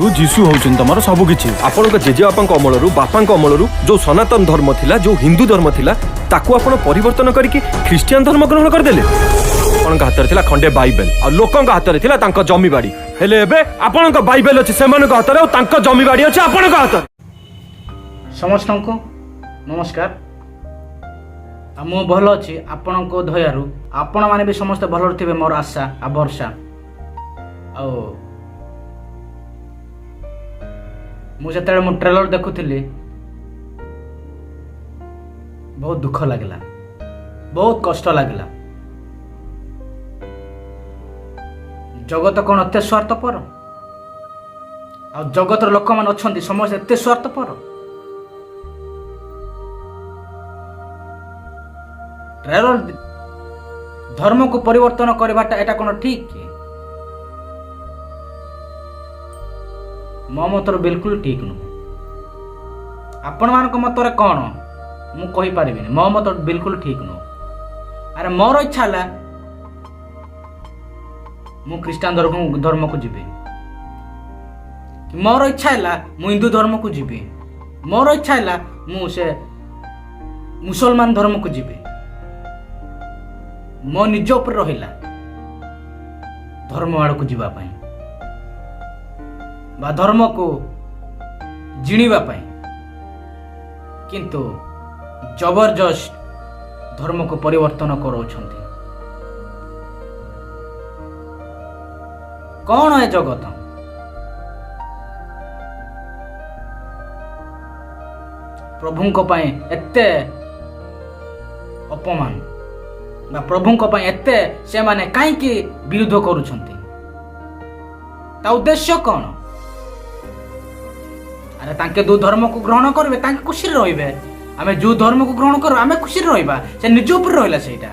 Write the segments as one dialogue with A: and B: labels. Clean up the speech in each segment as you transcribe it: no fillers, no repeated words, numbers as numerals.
A: जीशु होउछन तमर सब किछि आपण जेजे बापा अमल जो सनातन धर्म थिला जो हिंदू धर्म थिला ताकू आपण परिवर्तन करके ख्रिस्टियन धर्म ग्रहण करदेले। आपण हाथ थिला खंडे बाइबल आ लोकन हाथ थिला तांको जमीबाड़ी हेले एबे आपण बाइबल अछि सेमान हाथ रे तांको जमीबाड़ी अछि आपण हाथ।
B: समस्त को नमस्कार। मु भल अच्छी आपण को दयारू आपण मैंने भी समस्त भल थे मोर आशा आ भरसा। मुझे ट्रेलर देखुली बहुत दुख लगला, बहुत कष्ट लगला। जगत कौन एत स्वार्थपर आ जगतर लोक मान अच्छा समस्त एत स्वार्थपर। ट्रेलर धर्म को परिवर्तन करवाटा एटा कौन ठीक कि? मो मतर बिल्कुल ठीक नुह। आपण मान मतर कौन मु कहि पारिबिनी। मो मत बिल्कुल ठीक नुह। अरे मोर इच्छा है मु ख्रिस्टान धर्म को जीवी, मोर इच्छा है मु हिंदू धर्म को जीवी, मोर इच्छा है मु से मुसलमान धर्म को जीवी। मो निज उपर रहिला धर्म आड़ को जीवा पाई बा धर्म को जिणीवा पाई, किंतु जबरदस्त धर्म को परिवर्तन करोछंती। कौन है जगत? प्रभु को पाए एते अपमान बा प्रभु को पाए एते से माने काई की विरोध करूछंती? ता उद्देश्य कौन? अरे तांके दो धर्म को ग्रहण करबे तांके खुशी रहिबे। आमे जो धर्म को ग्रहण करू आमे खुशी रहिबा। से निज ऊपर रहिला सेटा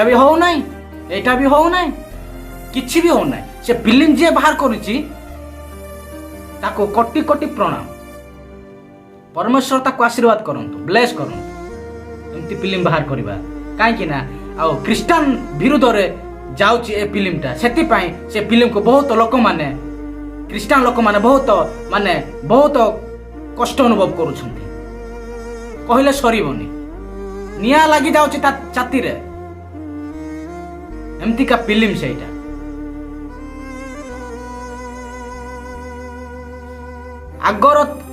B: भी हो नहीं, एटा भी हो नहीं, किछि भी हो नहीं। से फिल्म जे बाहर करूची ताको कोटि कोटि प्रणाम। परमेश्वर ताको आशीर्वाद करंतु, ब्लेस करंतु। एमती फिल्म बाहर करबा काई ना आउ ख्रिस्टान विरोध रे जाउची ए फिल्मटा। सेति पई से फिल्म को बहुत लोक माने ख्रिस्टान लोक माने बहुत कष्ट अनुभव करूछंती। कहले सरीबनी, निया लागि जाउची ता छाती रे। एमती का फिल्म सेटा।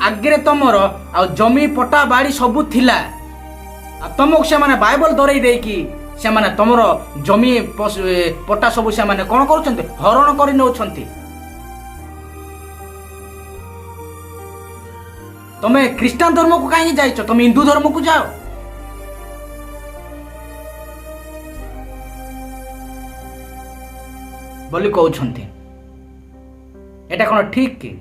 B: आगे तमर आ जमी पटा बाड़ी सबू थिला। तुमको से माने बाइबल दरई देकी से माने तमर जमी पटा सबू से माने कौन करूछंती? हरण करि नउछंती। तमे ख्रिस्टान धर्म को काहे जाइछ? तमे हिंदू धर्म को जाओ। बोली कहउछंती। एटा कोन ठीक कि?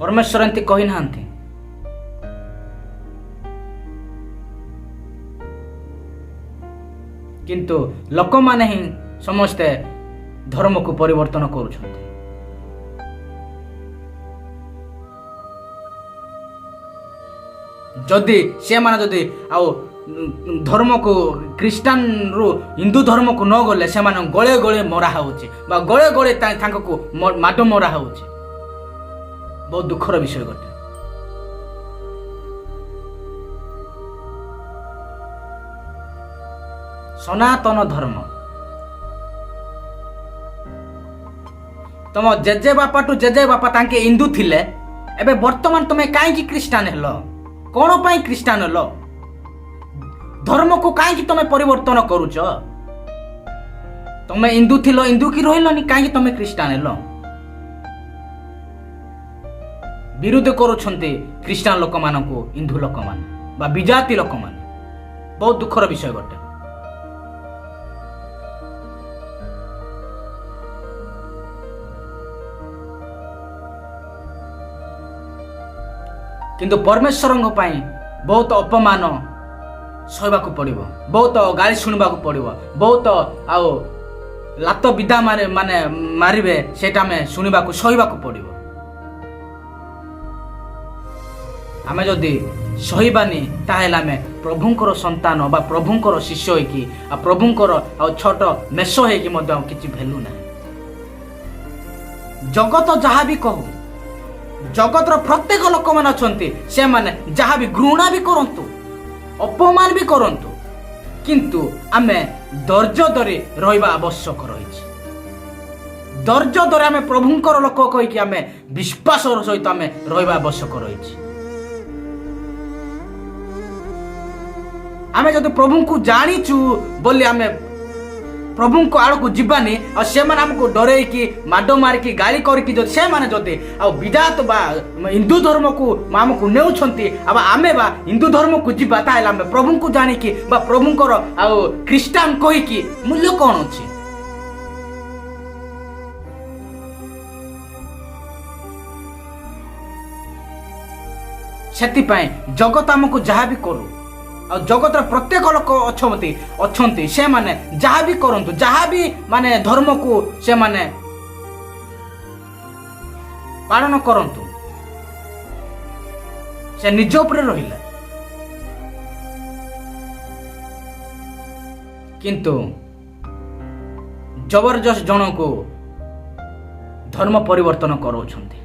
B: परमेश्वर एंती कही नांती। किंतु लोक माने ही समस्ते धर्म को परिवर्तन करूछंती। जदि से माने जदि आउ धर्म को ख्रिस्टान रु हिंदू धर्म को न गले से माने गळे गळे मरा होउची बा गळे गळे तांको को माडो मरा होउची। बहुत दुखर विषय गोटे। सनातन धर्म तुम जेजे बापा टू जेजे बापा तांके हिंदू थिले। एबे वर्तमान तुमे काई की ख्रिस्टान हेलो? कोन पाई ख्रिस्टान हेलो? धर्म को काई की तुमे परिवर्तन करूछ? तुमे हिंदू थिलो, हिंदू की रहिलोनी, काई की तुमे ख्रिस्टान हेलो? विरोध करुछंती ख्रिस्टान लोक मान को हिंदू लोक मान बा विजाति लोक मान। बहुत दुखर विषय गोटे। किंतु परमेश्वर बहुत अपमान सहवाक पड़ो, बहुत गाली शुणवाक पड़ो, बहुत ଲାତ ବିଧା ମାନେ ମାରିବେ ସେଇଟା ଆମେ ଶୁଣିବାକୁ ସହିବାକୁ ପଡ଼ିବ। ଆମେ ଯଦି ସହିବାନି ତାହେଲେ ଆମେ ପ୍ରଭୁଙ୍କର ସନ୍ତାନ ବା ପ୍ରଭୁଙ୍କର ଶିଷ୍ୟ ହେଇକି ଆଉ ପ୍ରଭୁଙ୍କର ଆଉ ଛୋଟ ମେଷ ହେଇକି ମଧ୍ୟ ଆଉ କିଛି ଭ୍ୟାଲୁ ନାହିଁ। ଜଗତ ଯାହା ବି କହୁ, ଜଗତର ପ୍ରତ୍ୟେକ ଲୋକମାନେ ଅଛନ୍ତି, ସେମାନେ ଯାହା ବି ଘୃଣା ବି କରନ୍ତୁ, ଅପମାନ ବି କରନ୍ତୁ, କିନ୍ତୁ ଆମେ ଧୈର୍ଯ୍ୟ ଧରି ରହିବା ଆବଶ୍ୟକ ରହିଛି। ଧୈର୍ଯ୍ୟ ଧରି ଆମେ ପ୍ରଭୁଙ୍କର ଲୋକ କହିକି ଆମେ ବିଶ୍ୱାସର ସହିତ ଆମେ ରହିବା ଆବଶ୍ୟକ ରହିଛି। ଆମେ ଯଦି ପ୍ରଭୁଙ୍କୁ ଜାଣିଛୁ ବୋଲି ଆମେ ପ୍ରଭୁଙ୍କ ଆଡ଼କୁ ଯିବାନି, ଆଉ ସେମାନେ ଆମକୁ ଡରେଇକି ମାଡ଼ ମାରିକି ଗାଳି କରିକି ଯଦି ସେମାନେ ଯଦି ଆଉ ବିଜାତ ବା ହିନ୍ଦୁ ଧର୍ମକୁ ଆମକୁ ନେଉଛନ୍ତି, ଆଉ ଆମେ ବା ହିନ୍ଦୁ ଧର୍ମକୁ ଯିବା, ତାହେଲେ ଆମେ ପ୍ରଭୁଙ୍କୁ ଜାଣିକି ବା ପ୍ରଭୁଙ୍କର ଆଉ ଖ୍ରୀଷ୍ଟିଆନ କହିକି ମୂଲ୍ୟ କ'ଣ ଅଛି? ସେଥିପାଇଁ ଜଗତ ଆମକୁ ଯାହା ବି କରୁ, ଆଉ ଜଗତର ପ୍ରତ୍ୟେକ ଲୋକ ଅଛନ୍ତି ସେମାନେ ଯାହା ବି କରନ୍ତୁ, ଯାହା ବି ମାନେ ଧର୍ମକୁ ସେମାନେ ପାଳନ କରନ୍ତୁ, ସେ ନିଜ ଉପରେ ରହିଲା। କିନ୍ତୁ ଜବରଦସ୍ତ ଜଣକୁ ଧର୍ମ ପରିବର୍ତ୍ତନ କରାଉଛନ୍ତି।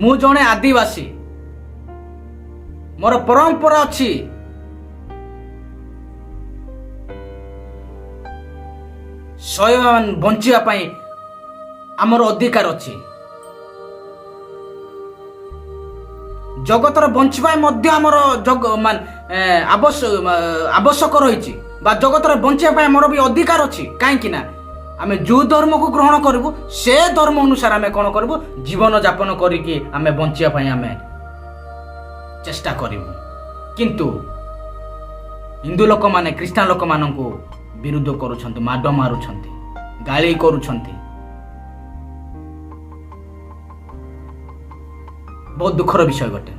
B: ମୁଁ ଜଣେ ଆଦିବାସୀ, ମୋର ପରମ୍ପରା ଅଛି, ବଞ୍ଚିବା ପାଇଁ ଆମର ଅଧିକାର ଅଛି। ଜଗତର ବଞ୍ଚିବା ମଧ୍ୟ ଆମର ଆବଶ୍ୟକ ରହିଛି, ବା ଜଗତର ବଞ୍ଚିବା ପାଇଁ ଆମର ବି ଅଧିକାର ଅଛି। କାହିଁକି ନା ଆମେ ଯେଉଁ ଧର୍ମକୁ ଗ୍ରହଣ କରିବୁ ସେ ଧର୍ମ ଅନୁସାରେ ଆମେ କ'ଣ କରିବୁ, ଜୀବନ ଯାପନ କରିକି ଆମେ ବଞ୍ଚିବା ପାଇଁ ଆମେ ଚେଷ୍ଟା କରିବୁ। କିନ୍ତୁ ହିନ୍ଦୁ ଲୋକମାନେ ଖ୍ରୀଷ୍ଟିଆନ ଲୋକମାନଙ୍କୁ ବିରୋଧ କରୁଛନ୍ତି, ମାଡ଼ ମାରୁଛନ୍ତି, ଗାଳି କରୁଛନ୍ତି। ବହୁତ ଦୁଃଖର ବିଷୟ ଗୋଟେ।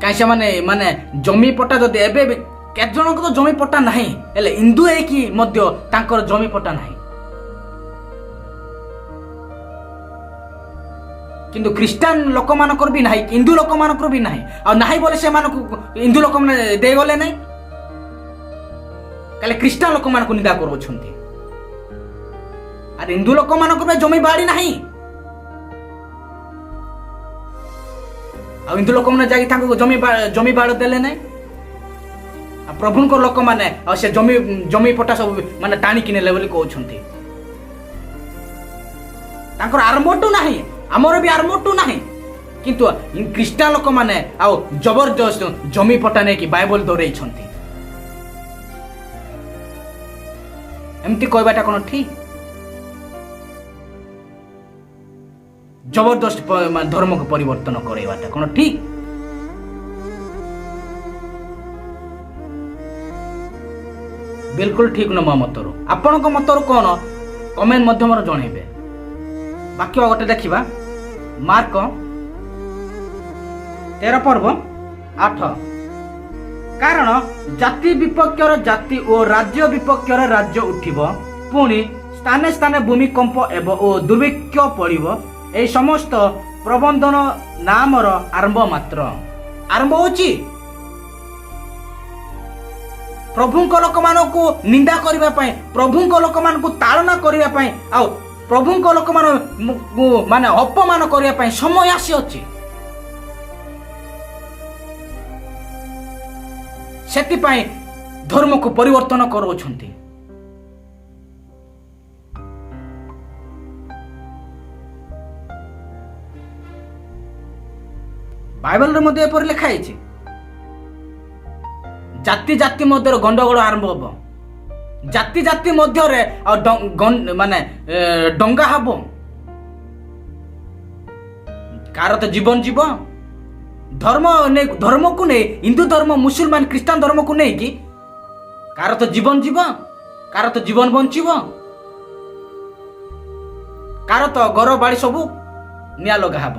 B: କାହିଁ ସେମାନେ ଜମି ପଟା ଯଦି ଏବେ ବି କେତେ ଜଣଙ୍କ ତ ଜମି ପଟା ନାହିଁ, ହେଲେ ହିନ୍ଦୁ ହେଇକି ମଧ୍ୟ ତାଙ୍କର ଜମି ପଟା ନାହିଁ। କିନ୍ତୁ ଖ୍ରୀଷ୍ଟିଆନ ଲୋକମାନଙ୍କର ବି ନାହିଁ, ହିନ୍ଦୁ ଲୋକମାନଙ୍କର ବି ନାହିଁ। ଆଉ ନାହିଁ ବୋଲି ସେମାନଙ୍କୁ ହିନ୍ଦୁ ଲୋକମାନେ ଦେଇଗଲେ ନାହିଁ, କାଲି ଖ୍ରୀଷ୍ଟିଆନ ଲୋକମାନଙ୍କୁ ନିନ୍ଦା କରୁଛନ୍ତି। ଆରେ ହିନ୍ଦୁ ଲୋକମାନଙ୍କର ଜମି ବାଡ଼ି ନାହିଁ, ଆଉ ହିନ୍ଦୁ ଲୋକମାନେ ଯାଇକି ତାଙ୍କୁ ଜମି ବାଡ଼ ଦେଲେ ନାହିଁ। ଆଉ ପ୍ରଭୁଙ୍କ ଲୋକମାନେ ଆଉ ସେ ଜମି ପଟା ସବୁ ମାନେ ଟାଣିକି ନେଲେ ବୋଲି କହୁଛନ୍ତି। ତାଙ୍କର ଆରମ୍ଭଠୁ ନାହିଁ, ଆମର ବି ଆରମ୍ଭଠୁ ନାହିଁ। କିନ୍ତୁ ଖ୍ରୀଷ୍ଟିଆନ ଲୋକମାନେ ଆଉ ଜବରଦସ୍ତ ଜମି ପଟା ନେଇକି ବାଇବଲ ଦୌରେଇଛନ୍ତି। ଏମିତି କହିବାଟା କ'ଣ ଠିକ? ଜବରଦସ୍ତ ଧର୍ମକୁ ପରିବର୍ତ୍ତନ କରାଇବାଟା କ'ଣ ଠିକ? ବିଲକୁଲ ଠିକ ନୁହଁ ମୋ ମତରୁ। ଆପଣଙ୍କ ମତରୁ କ'ଣ କମେଣ୍ଟ ମାଧ୍ୟମରେ ଜଣେଇବେ। ବାକ୍ୟ ଗୋଟେ ଦେଖିବା, ମାର୍କ 13 ପର୍ବ 8। କାରଣ ଜାତି ବିପକ୍ଷରେ ଜାତି ଓ ରାଜ୍ୟ ବିପକ୍ଷରେ ରାଜ୍ୟ ଉଠିବ, ପୁଣି ସ୍ଥାନେ ସ୍ଥାନେ ଭୂମିକମ୍ପ ଓ ଦୁର୍ଭିକ୍ଷ ପଡ଼ିବ। এই সমস্ত প্রবন্ধন নামর আরম্ভ মাত্র। আরম্ভ হচ্ছে প্রভুঙ্ক লোকমানଙ୍କୁ নিন্দা করিবা পাই, প্রভুঙ্ক লোকমানଙ୍କୁ তাড়না করিবা পাই, ଆଉ প্রভুঙ্ক লোকମାନଙ୍କୁ মানে অপমান করিবা পাই সময় আসিଅଛି। ସେଥିପାଇଁ ଧର୍ମକୁ ପରିବର୍ତ୍ତନ କରୁଛନ୍ତି। ବାଇବଲରେ ମଧ୍ୟ ଏପରି ଲେଖା ହେଇଛି, ଜାତି ଜାତି ମଧ୍ୟରେ ଗଣ୍ଡଗୋଳ ଆରମ୍ଭ ହବ, ଜାତି ଜାତି ମଧ୍ୟରେ ଆଉ ମାନେ ଡଙ୍ଗା ହବ। କାହାର ତ ଜୀବନ ଯିବ, ଧର୍ମକୁ ନେଇ ହିନ୍ଦୁ ଧର୍ମ ମୁସଲମାନ ଖ୍ରୀଷ୍ଟାନ ଧର୍ମକୁ ନେଇକି କାହାର ତ ଜୀବନ ଯିବ, କାହାର ତ ଜୀବନ ବଞ୍ଚିବ, କାହାର ତ ଘର ବାଡ଼ି ସବୁ ନିଆଁ ଲଗା ହେବ।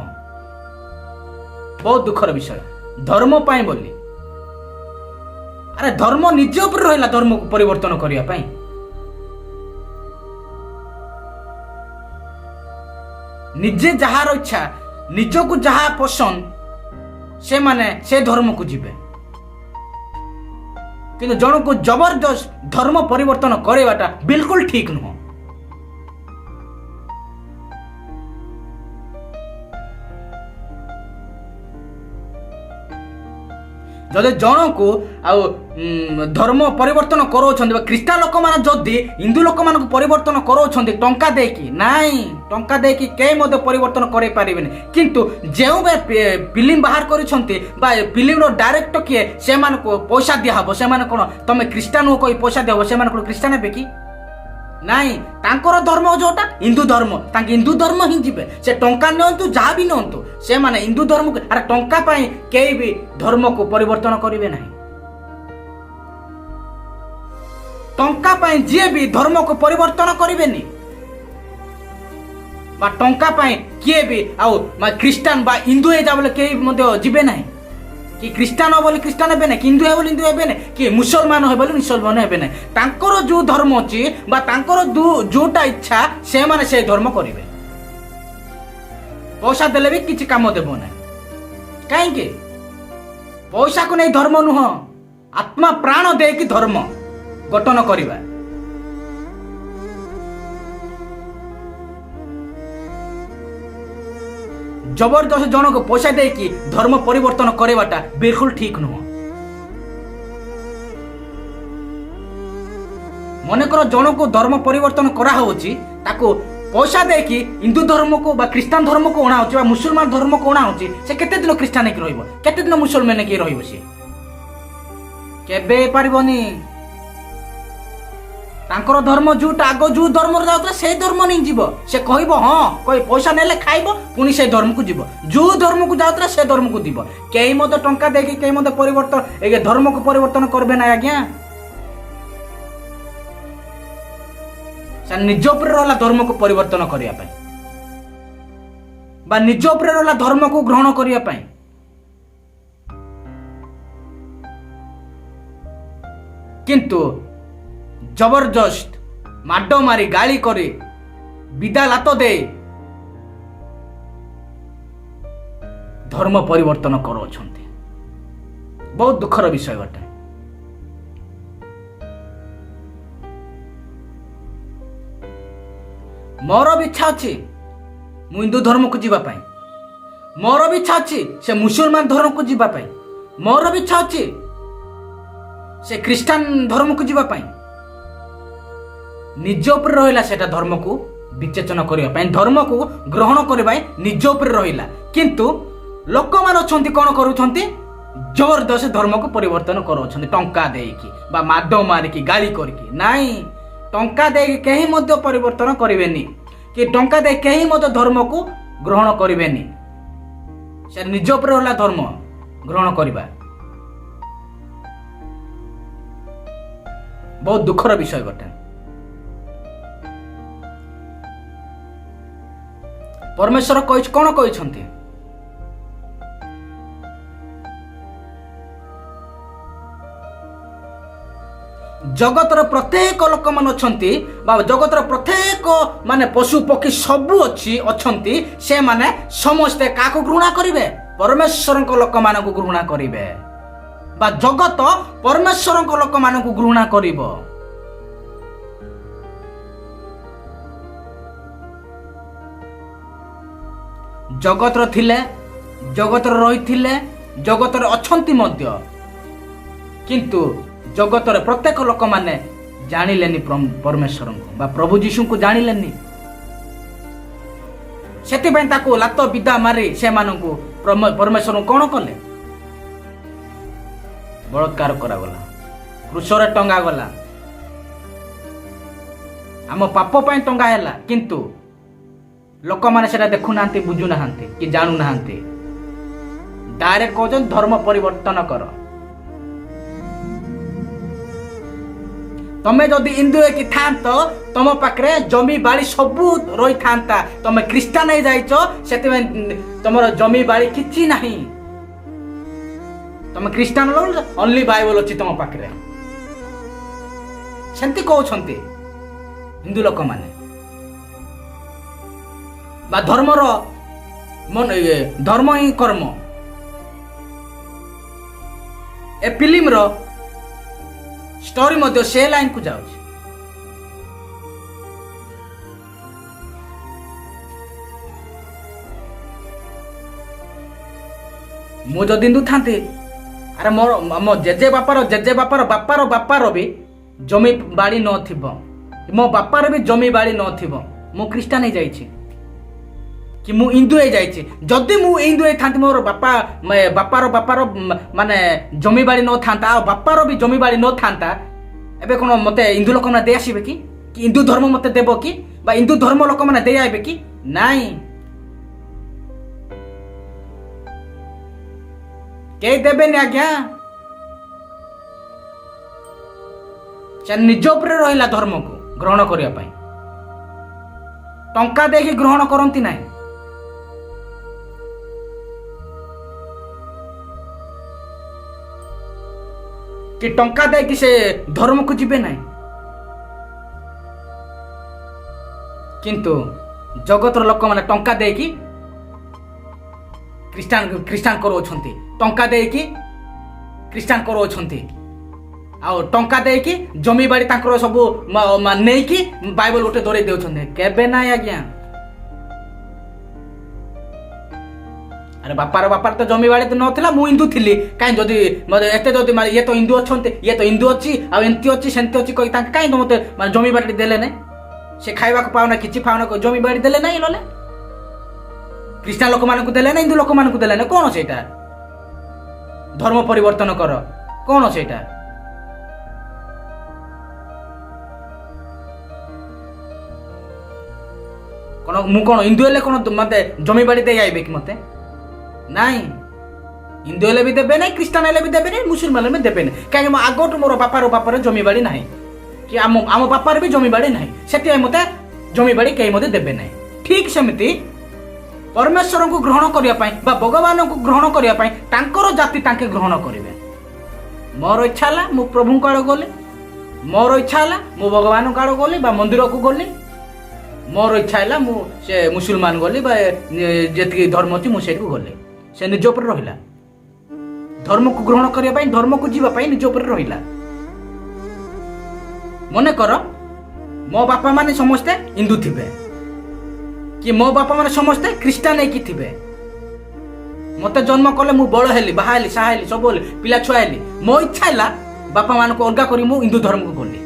B: ବହୁତ ଦୁଃଖର ବିଷୟ ଧର୍ମ ପାଇଁ ବୋଲି। ଆରେ ଧର୍ମ ନିଜ ଉପରେ ରହିଲା ଧର୍ମକୁ ପରିବର୍ତ୍ତନ କରିବା ପାଇଁ। ନିଜେ ଯାହାର ଇଚ୍ଛା, ନିଜକୁ ଯାହା ପସନ୍ଦ ସେମାନେ ସେ ଧର୍ମକୁ ଯିବେ, କିନ୍ତୁ ଜଣକୁ ଜବରଦସ୍ତ ଧର୍ମ ପରିବର୍ତ୍ତନ କରାଇବାଟା ବିଲକୁଲ ଠିକ ନୁହଁ। ଯଦି ଜଣକୁ ଆଉ ଧର୍ମ ପରିବର୍ତ୍ତନ କରାଉଛନ୍ତି ବା ଖ୍ରୀଷ୍ଟିଆନ ଲୋକମାନେ ଯଦି ହିନ୍ଦୁ ଲୋକମାନଙ୍କୁ ପରିବର୍ତ୍ତନ କରାଉଛନ୍ତି ଟଙ୍କା ଦେଇକି, ନାଇଁ ଟଙ୍କା ଦେଇକି କେହି ମଧ୍ୟ ପରିବର୍ତ୍ତନ କରାଇ ପାରିବେନି। କିନ୍ତୁ ଯେଉଁ ଫିଲ୍ମ ବାହାର କରିଛନ୍ତି ବା ଫିଲ୍ମର ଡାଇରେକ୍ଟର କିଏ ସେମାନଙ୍କୁ ପଇସା ଦିଆହବ। ସେମାନେ କ'ଣ ତମେ ଖ୍ରୀଷ୍ଟିଆନ କହି ପଇସା ଦିଆହବ, ସେମାନେ କ'ଣ ଖ୍ରୀଷ୍ଟିଆନ ହେବେ କି? ନାଇଁ, ତାଙ୍କର ଧର୍ମ ଯୋଉଟା ହିନ୍ଦୁ ଧର୍ମ, ତାଙ୍କ ହିନ୍ଦୁ ଧର୍ମ ହିଁ ଯିବେ। ସେ ଟଙ୍କା ନିଅନ୍ତୁ ଯାହା ବି ନିଅନ୍ତୁ, ସେମାନେ ହିନ୍ଦୁ ଧର୍ମକୁ, ଆରେ ଟଙ୍କା ପାଇଁ କେହି ବି ଧର୍ମକୁ ପରିବର୍ତ୍ତନ କରିବେ ନାହିଁ। ଟଙ୍କା ପାଇଁ ଯିଏ ବି ଧର୍ମକୁ ପରିବର୍ତ୍ତନ କରିବେନି, ବା ଟଙ୍କା ପାଇଁ କିଏ ବି ଆଉ ଖ୍ରୀଷ୍ଟିଆନ ବା ହିନ୍ଦୁ ହେଇଯା ବୋଲେ କେହି ମଧ୍ୟ ଯିବେ ନାହିଁ। କି ଖ୍ରୀଷ୍ଟିଆନ ହେବ ବୋଲି ଖ୍ରୀଷ୍ଟିଆନ ହେବେ ନାହିଁ, କି ହିନ୍ଦୁ ହେବ ବୋଲି ହିନ୍ଦୁ ହେବେ ନାହିଁ, କି ମୁସଲମାନ ହେବ ବୋଲି ମୁସଲମାନ ହେବେ ନାହିଁ। ତାଙ୍କର ଯୋଉ ଧର୍ମ ଅଛି ବା ତାଙ୍କର ଯୋଉଟା ଇଚ୍ଛା ସେମାନେ ସେ ଧର୍ମ କରିବେ। ପଇସା ଦେଲେ ବି କିଛି କାମ ଦେବ ନାହିଁ। କାହିଁକି? ପଇସାକୁ ନେଇ ଧର୍ମ ନୁହଁ, ଆତ୍ମା ପ୍ରାଣ ଦେଇକି ଧର୍ମ ଗଠନ କରିବା। ଜବରଦସ୍ତ ଜଣକୁ ପଇସା ଦେଇକି ଧର୍ମ ପରିବର୍ତ୍ତନ କରାଇବାଟା ବିଲକୁଲ ଠିକ ନୁହଁ। ମନେକର ଜଣକୁ ଧର୍ମ ପରିବର୍ତ୍ତନ କରାହଉଛି, ତାକୁ ପଇସା ଦେଇକି ହିନ୍ଦୁ ଧର୍ମକୁ ବା ଖ୍ରୀଷ୍ଟିଆନ ଧର୍ମକୁ ଅଣାହଉଛି ବା ମୁସଲମାନ ଧର୍ମକୁ ଅଣାହଉଛି, ସେ କେତେ ଦିନ ଖ୍ରୀଷ୍ଟିଆନ ହେଇକି ରହିବ? କେତେ ଦିନ ମୁସଲମାନ ହେଇକି ରହିବ? ସିଏ କେବେ ହେଇପାରିବନି। ତାଙ୍କର ଧର୍ମ ଯୋଉଟା ଆଗ ଯୋଉ ଧର୍ମରେ ଯାଉଥିଲା ସେଇ ଧର୍ମ ନେଇ ଯିବ। ସେ କହିବ ହଁ, କହି ପଇସା ନେଲେ ଖାଇବ, ପୁଣି ସେଇ ଧର୍ମକୁ ଯିବ। ଯୋଉ ଧର୍ମକୁ ଯାଉଥିଲା ସେ ଧର୍ମକୁ ଯିବ। କେହି ମଧ୍ୟ ଟଙ୍କା ଦେଇକି କେହି ମଧ୍ୟ ପରିବର୍ତ୍ତନ ଧର୍ମକୁ ପରିବର୍ତ୍ତନ କରିବେ ନାହିଁ ଆଜ୍ଞା। ସେ ନିଜ ଉପରେ ରହିଲା ଧର୍ମକୁ ପରିବର୍ତ୍ତନ କରିବା ପାଇଁ ବା ନିଜ ଉପରେ ରହିଲା ଧର୍ମକୁ ଗ୍ରହଣ କରିବା ପାଇଁ। କିନ୍ତୁ ଜବରଦସ୍ତ ମାଡ ମାରି ଗାଳି କରି ବିଦା ଲାତ ଦେଇ ଧର୍ମ ପରିବର୍ତ୍ତନ କରୁଅଛନ୍ତି। ବହୁତ ଦୁଃଖର ବିଷୟ ଅଟେ। ମୋର ବି ଇଚ୍ଛା ଅଛି ମୁଁ ହିନ୍ଦୁ ଧର୍ମକୁ ଯିବା ପାଇଁ, ମୋର ବି ଇଚ୍ଛା ଅଛି ସେ ମୁସଲମାନ ଧର୍ମକୁ ଯିବା ପାଇଁ, ମୋର ବି ଇଚ୍ଛା ଅଛି ସେ ଖ୍ରୀଷ୍ଟିଆନ ଧର୍ମକୁ ଯିବା ପାଇଁ। ନିଜ ଉପରେ ରହିଲା ସେଟା ଧର୍ମକୁ ବିଚେଚନ କରିବା ପାଇଁ, ଧର୍ମକୁ ଗ୍ରହଣ କରିବା ନିଜ ଉପରେ ରହିଲା। କିନ୍ତୁ ଲୋକମାନେ ଅଛନ୍ତି କ'ଣ କରୁଛନ୍ତି? ଜବରଦସ୍ତ ଧର୍ମକୁ ପରିବର୍ତ୍ତନ କରୁଛନ୍ତି ଟଙ୍କା ଦେଇକି ବା ମାଡ ମାରିକି ଗାଳି କରିକି। ନାଇଁ, ଟଙ୍କା ଦେଇକି କେହି ମଧ୍ୟ ପରିବର୍ତ୍ତନ କରିବେନି, କି ଟଙ୍କା ଦେଇ କେହି ମଧ୍ୟ ଧର୍ମକୁ ଗ୍ରହଣ କରିବେନି। ସେ ନିଜ ଉପରେ ରହିଲା ଧର୍ମ ଗ୍ରହଣ କରିବା। ବହୁତ ଦୁଃଖର ବିଷୟ ଗୋଟେ। ପରମେଶ୍ୱର କ'ଣ କହିଛନ୍ତି? ଜଗତର ପ୍ରତ୍ୟେକ ଲୋକମାନେ ଅଛନ୍ତି ବା ଜଗତର ପ୍ରତ୍ୟେକ ପଶୁ ପକ୍ଷୀ ସବୁ ଅଛନ୍ତି, ସେମାନେ ସମସ୍ତେ କାହାକୁ ଘୃଣା କରିବେ? ପରମେଶ୍ୱରଙ୍କ ଲୋକମାନଙ୍କୁ ଘୃଣା କରିବେ ବା ଜଗତ ପରମେଶ୍ୱରଙ୍କ ଲୋକମାନଙ୍କୁ ଘୃଣା କରିବ। ଜଗତର ଥିଲେ, ଜଗତର ରହିଥିଲେ, ଜଗତରେ ଅଛନ୍ତି ମଧ୍ୟ, କିନ୍ତୁ ଜଗତର ପ୍ରତ୍ୟେକ ଲୋକମାନେ ଜାଣିଲେନି ପରମେଶ୍ୱରଙ୍କୁ ବା ପ୍ରଭୁ ଯୀଶୁଙ୍କୁ ଜାଣିଲେନି। ସେଥିପାଇଁ ତାକୁ ଲାତ ବିଦା ମାରି ସେମାନଙ୍କୁ ପରମେଶ୍ୱରଙ୍କୁ କ'ଣ କଲେ? ବଳାତ୍କାର କରାଗଲା, କ୍ରୁଶରେ ଟଙ୍ଗା ଗଲା। ଆମ ପାପ ପାଇଁ ଟଙ୍ଗା ହେଲା, କିନ୍ତୁ ଲୋକମାନେ ସେଟା ଦେଖୁନାହାନ୍ତି, ବୁଝୁନାହାନ୍ତି କି ଜାଣୁନାହାନ୍ତି। डायरेक्ट कहते धर्म परिवर्तन कर तमें जदि हिंदू कि था तुम पाखे जमी बाड़ी सब रही था तुम ख्रीष्टान हो जाइच से तुम जमी बाड़ी किछि नहीं तुम ख्रीष्टान ओनली बाइबल अच्छी तुम पाखे सेमती कहते हिंदू लोक माने बा धर्मर मन धर्म ही कर्म ए फिल्म रो स्टोरी मध्य से लाइन को जाऊँ मु जदि हिंदू था अरे मोर मो जेजे बापार बापार भी जमी बाड़ी न थिबो मो बापार भी जमी बाड़ी न थिबो मु ख्रीष्टान हो जाइछि कि मु हिंदू हो जाइछि जदि मु हिंदू हो थांती मोर बापार माने जमी बाड़ी न थांता आ बापार भी जमी बाड़ी न थांता एबे कोन मते हिंदू लोक माने दे आसीबे कि हिंदू धर्म मते देबो कि बा हिंदू धर्म लोक माने दे आइबे कि नाही के देबे ने आज्ञा से निज उपर रहिला धर्म को ग्रहण करिया पई टंका देके ग्रहण करंती नाही कि टंका देकी से धर्म को जीवे नाही किंतु जगतर लोक माने टंका देकी ख्रीष्टान करोछंती टंका देकी ख्रीष्टान करोछंती आ टंका देकी जमी बाड़ी तांकर सब नै कि बाइबल गोटे दरे देउछंती केबे नाही आज्ञा अरे बापार तो जमी बाड़ी तो नथिला मु हिंदू थिली काई जदी एते जदी ये तो हिंदू अछंती ये तो हिंदू अछि आ एंती अछि सेंती अछि कहि तांका काई मते माने जमी बाड़ी देले नै से खाइबा को पाउना किछि पाउना को जमी बाड़ी देले नै लले ख्रीष्टान लोक मान को देले नै हिंदू लोक मान को देले नै कोन सेटा धर्म परिवर्तन कर कोन सेटा कोन मु कोन हिंदू हेले कोन मते जमी बाड़ी दे आइबे कि मते नहीं हिंदू हेले भी देबे नहीं ख्रीष्टान हेले भी देबे नहीं मुसलमान में देबे नहीं कहीं आगोट मोर बापार जमी बाड़ी नहीं कि आम बापार भी जमी बाड़ी नहीं से मते जमी बाड़ी कहीं मते देबे नहीं ठीक सेमती परमेश्वर को ग्रहण करिया पई बा भगवान को ग्रहण करिया पई तांकर जाति तांके ग्रहण करिवे मोर इच्छा हला मु प्रभु को आड़ गले मोर इच्छा हला मु भगवान को आड़ गले बा मंदिर को गले मोर इच्छा हला मु से मुसलमान गली बा जेति धर्म अछि मु सेठी को गले से निज ऊपर रहिला धर्म को ग्रहण करिया पई धर्म को जीवा पई निज ऊपर रहिला मने कर मो बापा माने समस्ते हिंदू थिबे कि मो बापा माने समस्ते ख्रीष्टान की थिबे मते जन्म कले मु बड़ हेली बाहाली साहेली सब बोले पिला छुआ हेली मो इच्छा हला बापा मान को अलगा करी मु हिंदू धर्म को गली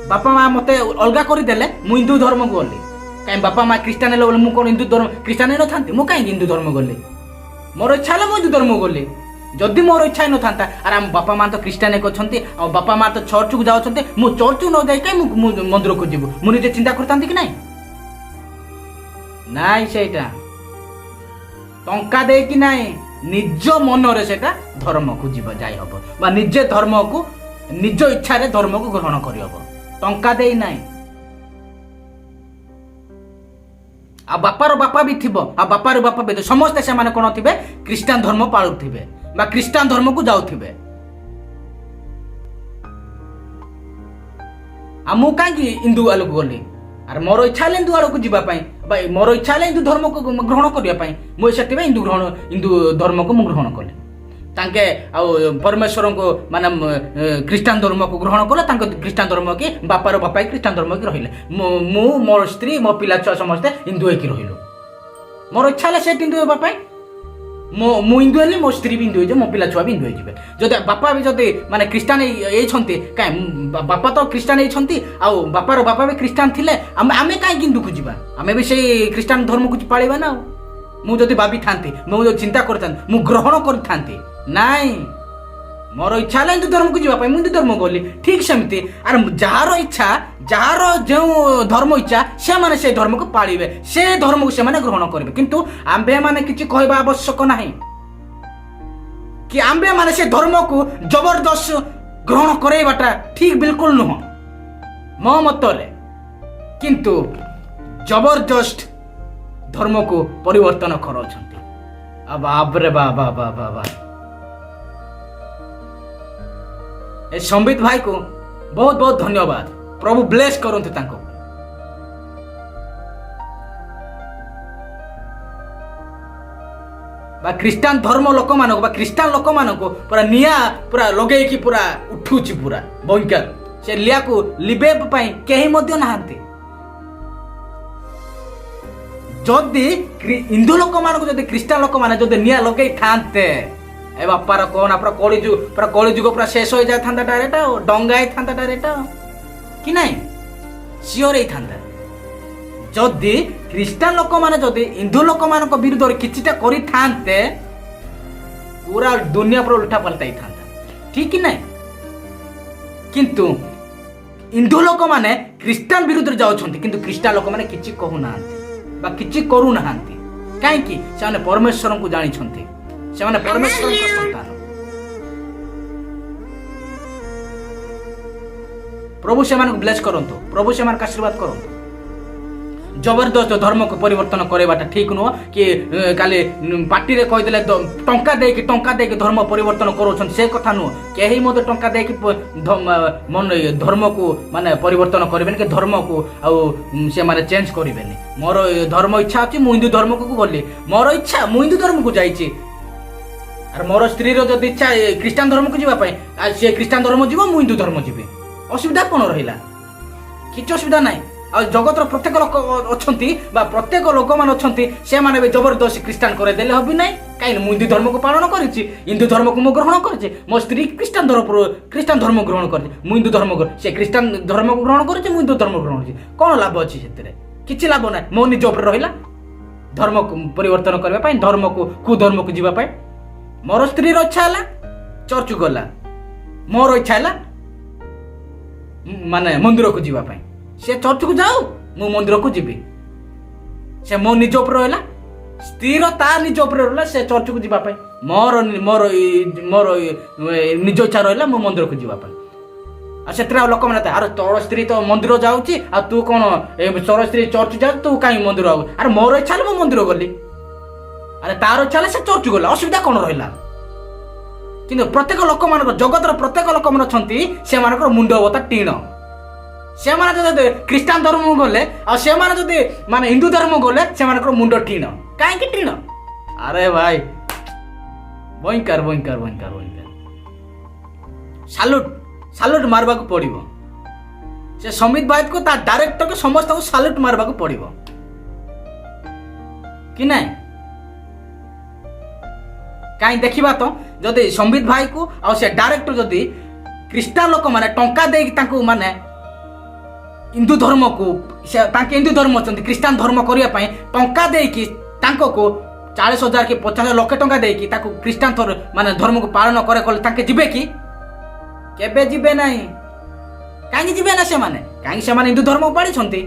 B: बापा माँ मते अलगा करी देले मु हिंदू धर्म को गली कहीं बापा माँ ख्रीष्टान हेले मु कोन हिंदू धर्म ख्रीष्टान न थांती मु कहीं हिंदू धर्म गली मोर इच्छा हला मु हिंदू धर्म गली जदि मोर इच्छा न थांता अरे हम बापा माँ तो ख्रीष्टान एक अछंती आ बापा माँ तो चर्च को जाउछंती मु चर्च न जाई कहीं मु मंदिर को जीवु मु निजे चिंता करतांती कि नाही नाई सेटा टंका दे कि नाही निज मन रे सेटा धर्म को जीव जाई हबो बा निजे धर्म को निज इच्छा रे धर्म को ग्रहण करि हबो टंका दे नाही आ बापार बापा भी थिबो आ बापार बापा भी समस्त से माने कोन थिबे ख्रीष्टान धर्म पाळु थिबे बा ख्रीष्टान धर्म को जाउ थिबे आ मु काई हिंदू आलो गली अरे मोर इच्छा हिंदू आड़ को जीवा भाई मोर इच्छा हिंदू धर्म को ग्रहण करने मुझे हिंदू धर्म को ग्रहण कले तांके परमेश्वर को माने ख्रीष्टान धर्म को ग्रहण कले ख्रीष्टान धर्म की बापार बापा ख्रीष्टान धर्म की रहिले मु मोर स्त्री मो पिला छुआ समस्ते हिंदू होइकी रहिलो मोर इच्छा है से हिंदू होगा मु हिंदू हेली मो स्त्री भी हिंदू हो मो पिला छुआ भी हिंदू हो जदि बापा भी जदि माने ख्रीष्टान होती कहीं बापा तो ख्रीष्टान होती आउ बापार बापा भी ख्रीष्टान थिले आमे कहीं हिंदू को जीवा आमे भी से ख्रीष्टान धर्म को पालिबा ना मु जदि भाभी थांती मु जो चिंता करता मु ग्रहण कर थांती नाई मोर इच्छा है हिंदू धर्म को जीवा हिंदू धर्म गली ठीक सेमती अरे जार इच्छा जार जो धर्म इच्छा से माने से धर्म को पालिबे से धर्म को से माने ग्रहण करेंगे किंतु आंबे माने किछि कहबा आवश्यक नाही कि आम्बे माने से धर्म को जबरदस्त ग्रहण कराइबाटा ठीक बिल्कुल नुह मो मतरे किंतु जबरदस्त धर्म को परिवर्तन कराउछंती अब बाबरे बाबा बाबा बा ए संबित भाई को बहुत बहुत धन्यवाद प्रभु ब्लेस करंतु तांको बा क्रिस्टियन धर्म लोक मानको बा क्रिस्टियन लोक मानको पूरा निया पूरा लगे कि पूरा उठुची पूरा भयंकर से लिया को लिबे पई केही मध्य नाहंती जदि हिंदू लोक मानको जदि क्रिस्टियन लोक माने जदि निया लगे थांते ए बापार कोन पूरा कलिजुग पूरा शेष हो जाय थांता डायरेक्ट डंगाई थांता डायरेक्ट कि नहीं सियोर ही थांता जदि क्रिस्टियन लोक माने जदि हिंदू लोक मानक विरुद्ध किछिटा करि थांते पूरा दुनिया पर उल्टा पलटाई थांता ठीक कि नहीं किंतु हिंदू लोक माने क्रिस्टियन विरुद्ध जाउछंती किंतु क्रिस्टियन लोक माने किछि कहू नाहंती बा किछि करू नाहंती काहे कि से परमेश्वर को जानि छंती से परमेश्वर का संतान प्रभु से ब्लेस करंतु प्रभु से आशीर्वाद करंतु जबरदस्त धर्म को परिवर्तन कराइबाटा ठीक नुह कि काली पार्टी रे कहिदेले टंका देके धर्म परिवर्तन करोछन से कथा नुह केही मते टंका देके मन धर्म को माने परिवर्तन करिबेन के धर्म को आ से माने चेंज करिबेन मोर धर्म इच्छा अछि मु हिंदू धर्म को बोली मोर इच्छा मु हिंदू धर्म को जाईची आर मोर स्त्री रो जदी इच्छा क्रिश्चियन धर्म को जीवा पई आ से क्रिश्चियन धर्म जीवो मु हिंदू धर्म जीवे असुविधा कोन रहिला किछ असुविधा नाही आ जगतर प्रत्येक लोक अछंती बा प्रत्येक लोक मान अछंती से माने जबरदस्त क्रिश्चियन करे देले हबि नाही काई मु हिंदू धर्म को पालन करिछि हिंदू धर्म को मु ग्रहण करिछि मो स्त्री क्रिश्चियन धर्म ग्रहण करिछि मु हिंदू धर्म से क्रिश्चियन धर्म को ग्रहण करिछि मु हिंदू धर्म ग्रहण करिछि कोन लाभ अछि सेतरे किछि लाभ नाही मो निज ऊपर रहिला धर्म को परिवर्तन करबा पई धर्म को धर्म को जीवा पई मोर स्त्री रो इच्छा हला चर्च गला मोर इच्छा हला माने मंदिर को जीवा पई से चर्च को जाऊ मु मंदिर को जीवी से मो निज ऊपर रहला स्थिर ता निज ऊपर रहला से चर्च को जीवा पई मोर मोर मोर निज इच्छा रहला मु मंदिर को जीवा पई आ सेतरा लोक माने अरे तोर स्त्री तो मंदिर जाउची आ तू कोन तोर स्त्री चर्च जा तू काई मंदिर आउ अरे मोर इच्छा मु मंदिर गली अरे तार इच्छा से चर्च गला असुविधा कोन रहला किंतु प्रत्येक लोक मान जगतर प्रत्येक लोक मान छंती से मानकर मुंड होता टीण से माने जदि क्रिश्चियन धर्म गले आ से माने जदि माने हिंदू धर्म गले से मानकर मुंड टीण काहे कि टीण अरे भाई भयंकर भयंकर भयंकर भयंकर सालूट मारबा को पड़िबो से समित भाई को ता डायरेक्टर को समस्त को सालूट मारबा को पड़िबो कि नहीं काई देखिबा तो जदि संबित भाई को आ से डायरेक्टर जदि क्रिश्चियन लोक माने टंका देकी तांको माने हिंदू धर्म को तांके हिंदू धर्म अछंती क्रिश्चियन धर्म करिया पई टंका देकी तांको को 40,000 के 50 लाख टंका देकी ताको क्रिश्चियन माने धर्म को पालन करे कोले तांके जिबे की केबे जिबे नाही काहे जिबे ना से माने हिंदू धर्म को पाड़ी छंती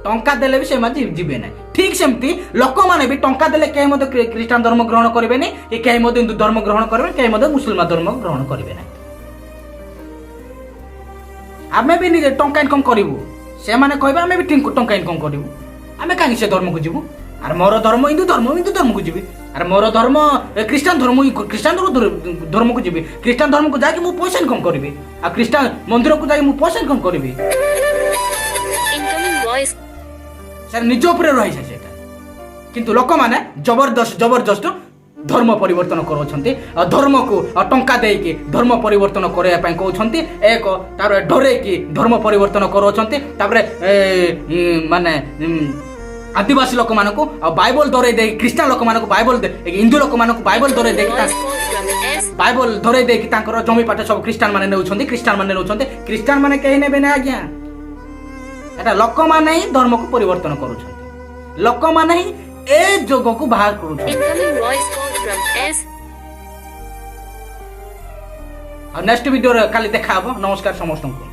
B: टंका देले भी से माने जिबे नाही ठीक सेमती लोक माने भी टंका देले के मते क्रिश्चियन धर्म ग्रहण करिवे नै कि के मते हिंदू धर्म ग्रहण करिवे के मते मुस्लिम धर्म ग्रहण करिवे नै आमे भी निजे टंका इनकम करिवु से माने कहबे आमे भी टंका इनकम करिवु आमे काहे से धर्म को जिवु अरे मोर धर्म हिंदू धर्म को जीवी अरे मोर धर्म क्रिश्चियन धर्म को जीवी क्रिश्चियन धर्म को जाके मु पैसा इनकम करिवि आ क्रिश्चियन मंदिर को जाके मु पैसा इनकम करिवि सर निज ऊपर रही सेटा किंतु लोक माने जबरदस्त धर्म परिवर्तन करोछंती धर्म को टंका देकी धर्म परिवर्तन करया पई कहउछंती एक तार डरे की धर्म परिवर्तन करोछंती तापरे माने आदिवासी लोक मानको बाइबल धरे दे क्रिश्चियन लोक मानको बाइबल हिंदू लोक मानको बाइबल धरे दे बाइबल धरे दे कि तांकर जमी पाटे सब क्रिश्चियन माने नेउछंती क्रिश्चियन माने कहि नेबे ना आज्ञा एटा लोक माने ही धर्म को परिवर्तन करूछंती लोक माने ही ए जोग को बाहर करूछंती नेक्स्ट वीडियो काली देखा हबो नमस्कार समस्त को।